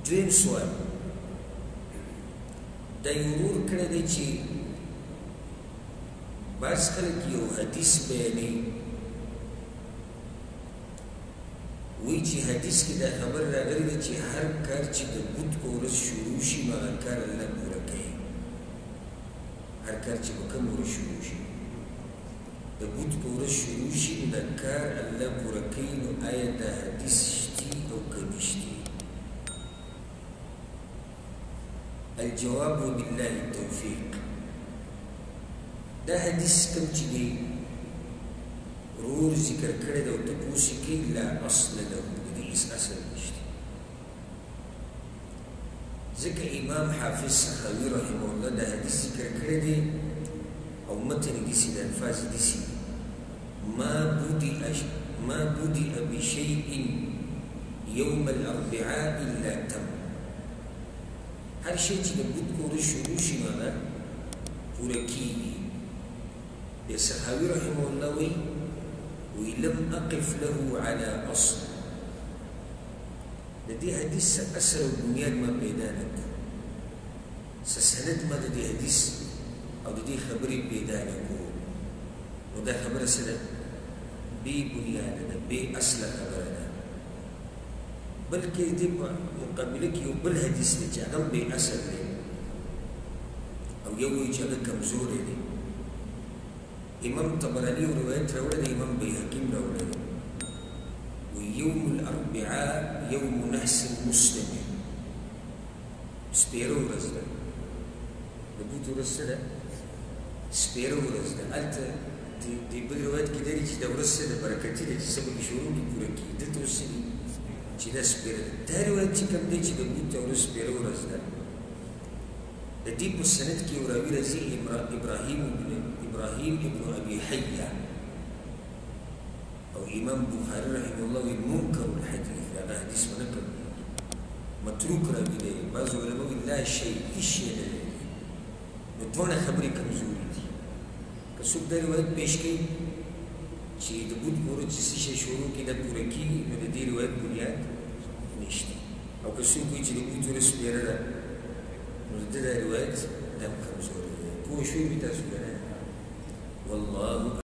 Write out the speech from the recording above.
دویم سوال دا یو ورور کړی دی چې بعض خلک یو حدیث بیانوي وایي چې حدیث کې دا خبر راغلی ده چې هر کار چې د بت په ورځ شروع شي نو هغه کار الله پوره کوي هر کار چې په کوم ورځ شروع شي د بت په ورځ شروع شي نو دا کار الله پوره کوي نو آیا دا حدیث شتي او که نشتي الجواب بالله التوفيق دا حدیث کم چې دی ورور ذکر کړی دی او تپوس یې کوي لا اصل له د دې هېڅ اصل نشته ځکه امام حافظ سخاوي رحمه الله دا حدیث ذکر کړی دی او متن یې داسې د الفاظ یې داسې ما بدأ بشيء يوم الأربعاء إلا تم هر شی چې د بت په ورځ شروع شي نو هغه پوره کېږي بیا سخاوي رحمه الله وایي لم أقف له على أصل د دې حدیث څه اصل او بنیاد ما پیدا نه کړ څه سند ما د دې حدیث او د دې خبرې پیدا نه کړو نو دا خبره څه ده بې بنیاده ده بې اصله خبره ده بلکې دې په مقابله کې یو بل حدیث دی چې هغه هم بې اصل دی او یو وایي چې هغه کمزوری دی امام طبراني یو روایت راوړی دی امام بیهقي هم راوړی دی وایي یوم الاربعاء یوم نحس المسلم سپېره ورځ ده د بوت ورځ څه ده سپېره ورځ ده هلته دې بل روایت کې دی چې دا ورځ څه ده برکتي ده چې څه به کې شروع دي پوره کېږي دلته اوس څه دي چې دا سپېره ده دا روایت چې کوم دی چې د بوت ورځ سپېره ورځ ده د دې په سند کې یو راوي راځي ابراهیم ابن ابي حيه او امام بخاري رحمه الله وایي منکر الحدیث هغه حدیث ونه کوي متروک راوي دی بعضو علما وایي لا شی هېڅ شی نه دی نو دواړه خبرې کمزوري دي که څوک دا روایت پیش کوي چې د بت په ورځ چې څه شی شروع کړي دا پوره کېږي نو د دې روایت بنیاد نشته او که څوک وایي چې د بت ورځ سپېره ده نو د ده دا روایت دا هم کمزوری دی پوه شوي مې تاسو که نه والله